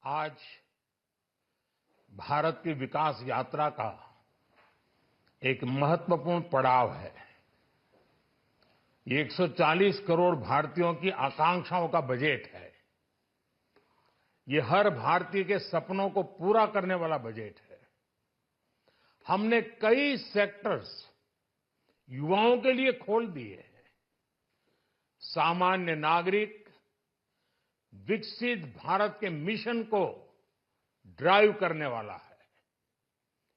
आज भारत की विकास यात्रा का एक महत्वपूर्ण पड़ाव है। ये 140 करोड़ भारतीयों की आकांक्षाओं का बजट है। ये हर भारतीय के सपनों को पूरा करने वाला बजट है। हमने कई सेक्टर्स युवाओं के लिए खोल दिए हैं। सामान्य नागरिक विकसित भारत के मिशन को ड्राइव करने वाला है।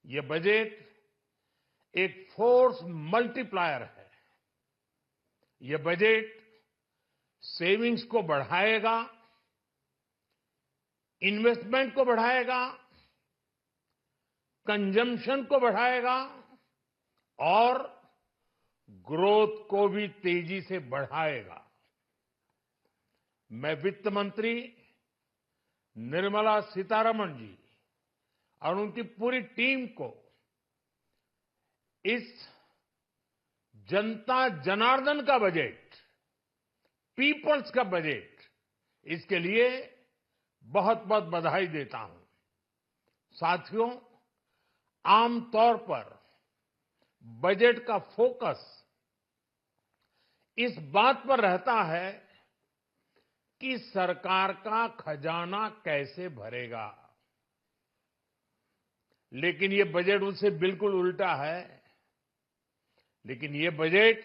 ये बजट एक फोर्स मल्टीप्लायर है। ये बजट सेविंग्स को बढ़ाएगा, इन्वेस्टमेंट को बढ़ाएगा, कंजम्पशन को बढ़ाएगा और ग्रोथ को भी तेजी से बढ़ाएगा। मैं वित्त मंत्री निर्मला सीतारमण जी और उनकी पूरी टीम को इस जनता जनार्दन का बजट, पीपल्स का बजट, इसके लिए बहुत बहुत बधाई देता हूं। साथियों, आमतौर पर बजट का फोकस इस बात पर रहता है कि सरकार का खजाना कैसे भरेगा, लेकिन ये बजट उससे बिल्कुल उल्टा है। लेकिन ये बजट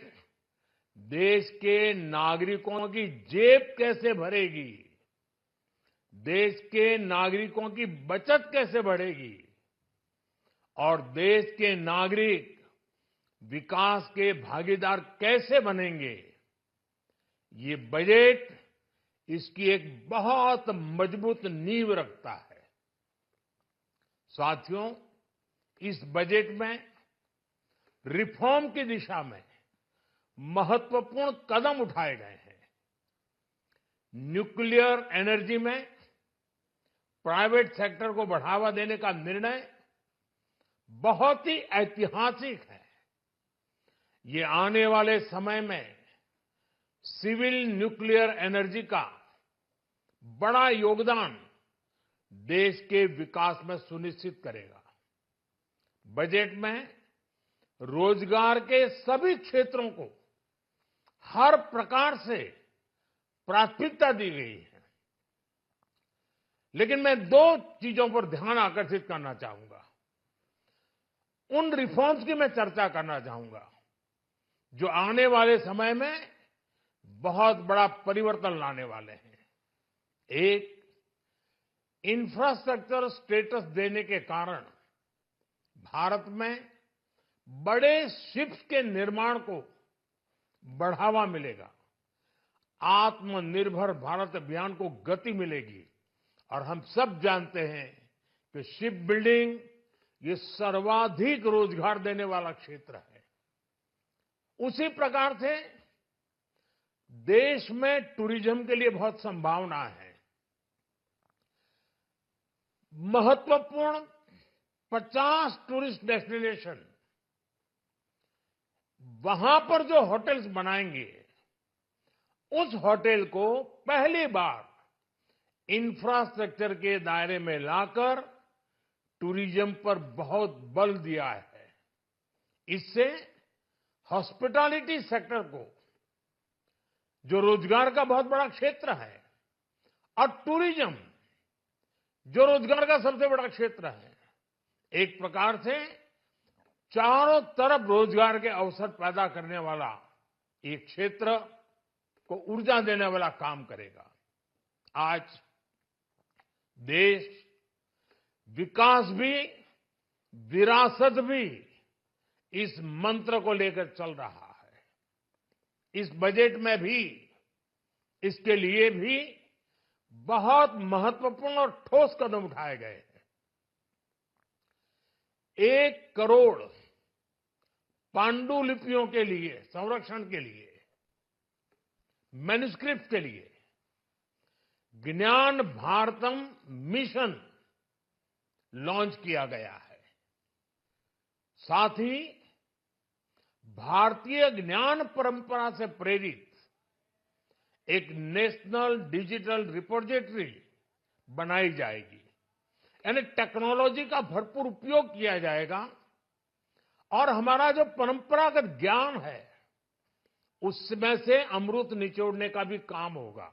देश के नागरिकों की जेब कैसे भरेगी, देश के नागरिकों की बचत कैसे बढ़ेगी और देश के नागरिक विकास के भागीदार कैसे बनेंगे, ये बजट इसकी एक बहुत मजबूत नींव रखता है। साथियों, इस बजट में रिफॉर्म की दिशा में महत्वपूर्ण कदम उठाए गए हैं। न्यूक्लियर एनर्जी में प्राइवेट सेक्टर को बढ़ावा देने का निर्णय बहुत ही ऐतिहासिक है। ये आने वाले समय में सिविल न्यूक्लियर एनर्जी का बड़ा योगदान देश के विकास में सुनिश्चित करेगा। बजट में रोजगार के सभी क्षेत्रों को हर प्रकार से प्राथमिकता दी गई है। लेकिन मैं दो चीजों पर ध्यान आकर्षित करना चाहूंगा। उन रिफॉर्म्स की मैं चर्चा करना चाहूंगा जो आने वाले समय में बहुत बड़ा परिवर्तन लाने वाले हैं। एक, इंफ्रास्ट्रक्चर स्टेटस देने के कारण भारत में बड़े शिप्स के निर्माण को बढ़ावा मिलेगा। आत्मनिर्भर भारत अभियान को गति मिलेगी और हम सब जानते हैं कि शिप बिल्डिंग ये सर्वाधिक रोजगार देने वाला क्षेत्र है। उसी प्रकार से देश में टूरिज्म के लिए बहुत संभावना है। महत्वपूर्ण 50 टूरिस्ट डेस्टिनेशन, वहां पर जो होटल्स बनाएंगे, उस होटल को पहली बार इंफ्रास्ट्रक्चर के दायरे में लाकर टूरिज्म पर बहुत बल दिया है। इससे हॉस्पिटैलिटी सेक्टर को, जो रोजगार का बहुत बड़ा क्षेत्र है, और टूरिज्म जो रोजगार का सबसे बड़ा क्षेत्र है, एक प्रकार से चारों तरफ रोजगार के अवसर पैदा करने वाला एक क्षेत्र को ऊर्जा देने वाला काम करेगा। आज देश विकास भी, विरासत भी, इस मंत्र को लेकर चल रहा है। इस बजट में भी इसके लिए भी बहुत महत्वपूर्ण और ठोस कदम उठाए गए हैं। 1 करोड़ पांडुलिपियों के लिए, संरक्षण के लिए, मैन्युस्क्रिप्ट के लिए ज्ञान भारतम मिशन लॉन्च किया गया है। साथ ही भारतीय ज्ञान परंपरा से प्रेरित एक नेशनल डिजिटल रिपोजिटरी बनाई जाएगी। यानी टेक्नोलॉजी का भरपूर उपयोग किया जाएगा और हमारा जो परंपरागत ज्ञान है उसमें से अमृत निचोड़ने का भी काम होगा।